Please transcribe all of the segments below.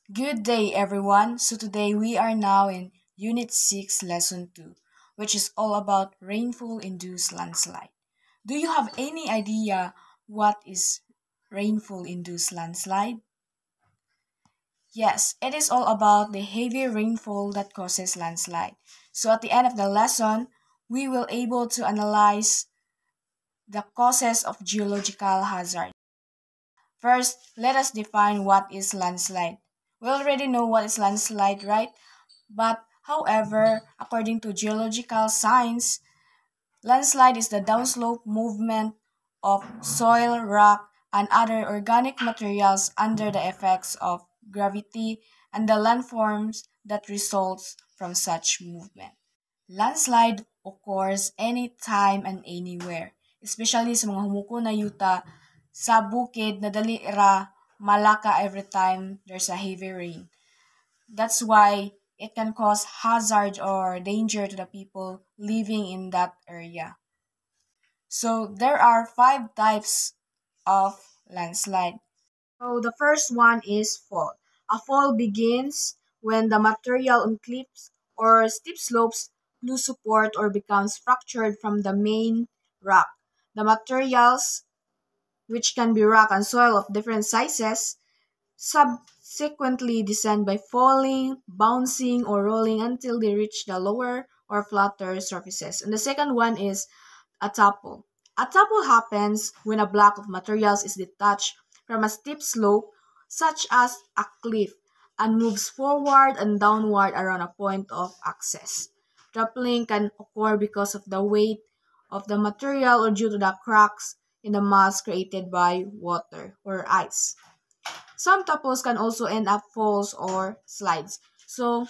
Good day, everyone. So today we are now in Unit 6, Lesson 2, which is all about rainfall-induced landslide. Do you have any idea what is rainfall-induced landslide? Yes, it is all about the heavy rainfall that causes landslide. So at the end of the lesson, we will able to analyze the causes of geological hazard. First, let us define what is landslide. We already know what is landslide, right? But however, according to geological science, landslide is the downslope movement of soil, rock, and other organic materials under the effects of gravity and the landforms that results from such movement. Landslide occurs anytime and anywhere, especially sa mga humuko na yuta sa bukid na dali ra malaka every time there's a heavy rain. That's why it can cause hazard or danger to the people living in that area. So there are 5 types of landslide. So the first one is fall. A fall begins when the material on cliffs or steep slopes lose support or becomes fractured from the main rock. The materials, which can be rock and soil of different sizes, subsequently descend by falling, bouncing, or rolling until they reach the lower or flatter surfaces. And the second one is a topple. A topple happens when a block of materials is detached from a steep slope, such as a cliff, and moves forward and downward around a point of access. Toppling can occur because of the weight of the material or due to the cracks in the mass created by water or ice. Some topples can also end up falls or slides. So,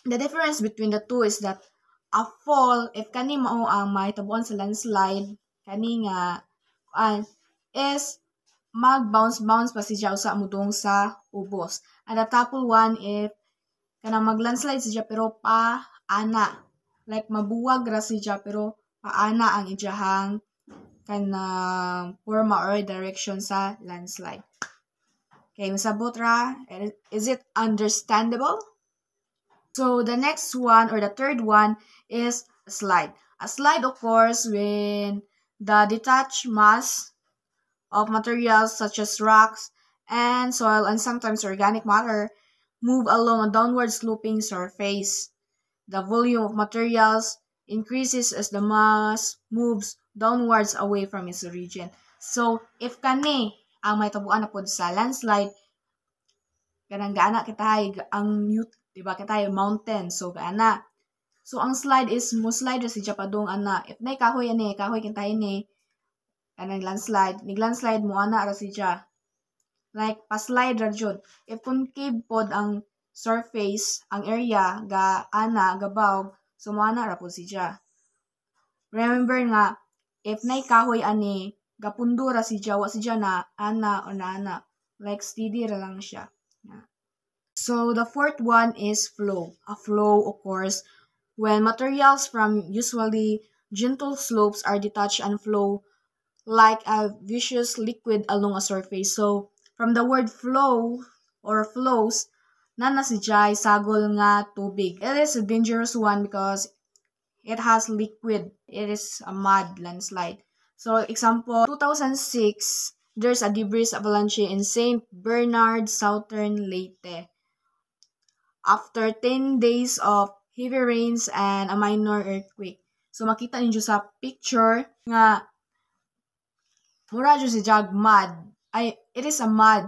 the difference between the two is that a fall, if kani mao ang mahitabuan sa landslide, kani nga, is mag-bounce-bounce pa siya usa mudong sa ubos. And the topple one, if kanang mag-landslide siya pero paana. Like, mabuwag ra siya pero paana ang ijahang kanang forma or direction sa landslide. Okay, masabot ra? Is it understandable? So the next one or the third one is a slide. A slide occurs when the detached mass of materials such as rocks and soil and sometimes organic matter move along a downward sloping surface. The volume of materials increases as the mass moves downwards away from its origin. So, if kani ang may tabuan na pod sa landslide, kanang gaana kita ang mute, diba kita mountain, so gaana. So, ang slide is mo slide si Japadong ana. If nay kahoy ani, kahoy kita ini, kanang landslide, nig-landslide mo ana ra siya. Like, pa-slide ra jud. If concave pod ang surface, ang area, ga ana, gabaw, so mo ana ra po siya. Remember nga, if nay kahoy ani, gapundo ra siya, wa siya na ana o na ana. Like, steady ra lang siya. So, the fourth one is flow. A flow occurs when materials from usually gentle slopes are detached and flow like a viscous liquid along a surface. So, from the word flow or flows, nana si Jai sagol nga tubig. It is a dangerous one because it has liquid. It is a mud landslide. So, example, 2006, there's a debris avalanche in St. Bernard, Southern Leyte. After 10 days of heavy rains and a minor earthquake. So, makita ninyo sa picture nga mura jud si jag mud. It is a mud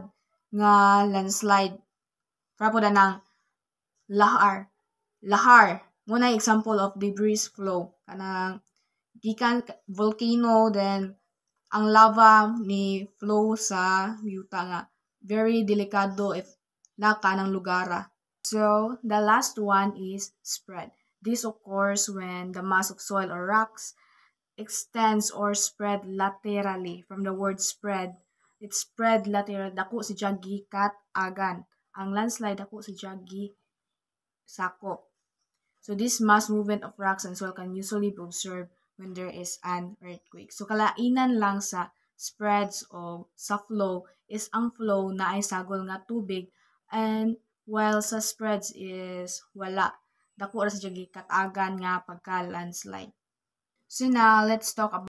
nga landslide. Para po ng lahar. Lahar. Muna example of debris flow. Kanang gikan volcano, then ang lava ni flow sa yuta nga. Very delikado if naka ng lugara. So, the last one is spread. This occurs when the mass of soil or rocks extends or spread laterally. From the word spread, it spread lateral. Dako si jagi kat agan. Ang landslide dako si jagi sakop. So this mass movement of rocks and soil can usually be observed when there is an earthquake. So kalainan lang sa spreads o sa flow is ang flow na ay sagol nga tubig and while sa spreads is wala. Dako ra sa katagan nga pagka landslide. So now let's talk about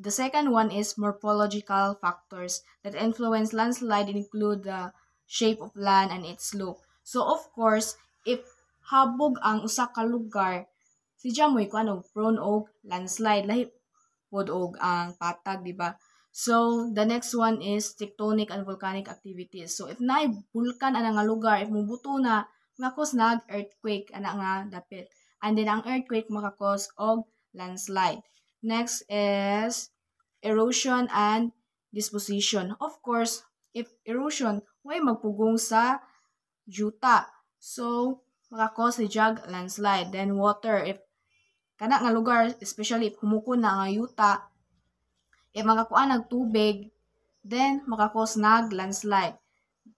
the second one is morphological factors that influence landslide include the shape of land and its slope. So of course, if habog ang usa ka lugar, si mo'y kuan og prone og landslide lahi pod og ang patag, di ba? So the next one is tectonic and volcanic activities. So if naay bulkan ana nga lugar, if mubuto na, makakos nag earthquake ana nga dapit. And then ang earthquake makakos og landslide. Next is erosion and disposition. Of course, if erosion, way magpugong sa yuta. So, makakos ni jag landslide. Then water, if kana nga lugar, especially if humukon na nga yuta, if makakuan ng tubig, then makakos nag landslide.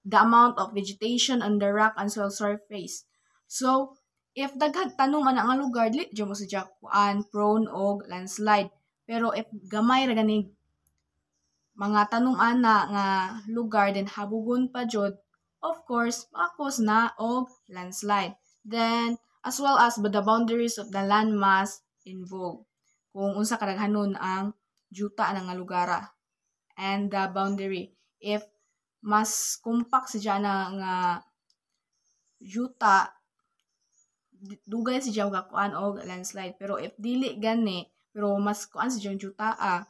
The amount of vegetation on the rock and soil surface. So, if daghang tanong man ang lugar, dili dyan mo sa kuan prone og landslide. Pero if gamay ra ganig mga tanong ana nga lugar then habugon pa jud, of course, makakos na og landslide. Then, as well as the boundaries of the landmass involved. Kung unsa kadaghanon ang juta na nga lugara. And the boundary. If mas compact siya na nga yuta, dugay siya kuan og landslide. Pero if dili gani, pero mas kuan siya yuta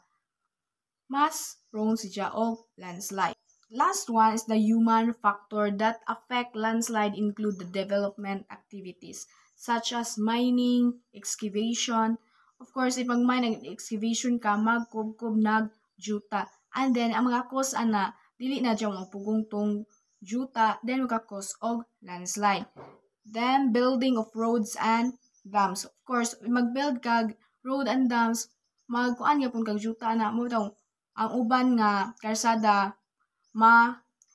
mas prone siya og landslide. Last one is the human factor that affect landslide include the development activities such as mining, excavation. Of course, if mag-mine and excavation ka, magkubkob nag-juta. And then, ang mga cause ana, dili na dyan magpugong tong juta, then magkakos og landslide. Then, building of roads and dams. Of course, mag-build kag road and dams, magkuan yapon kag juta na mo tong ang uban nga karsada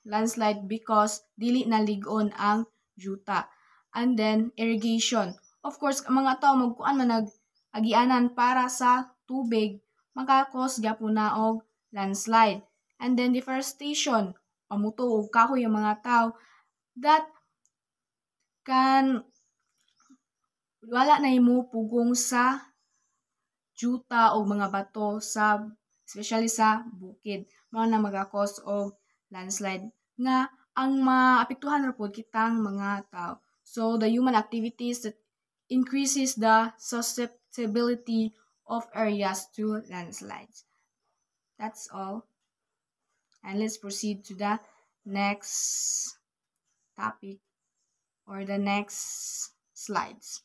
landslide because dili na ligon ang juta. And then irrigation. Of course, ang mga tao magkuan man nag-agianan para sa tubig, magkakos gyapon na og landslide. And then deforestation, pamuto og kahoy ang mga tao that kan wala na imo pugong sa juta o mga bato sa especially sa bukid, mao na magakos og landslide nga ang maapektuhan ra pod kitang mga tao. So the human activities that increases the susceptibility of areas to landslides. That's all. And let's proceed to the next topic or the next slides.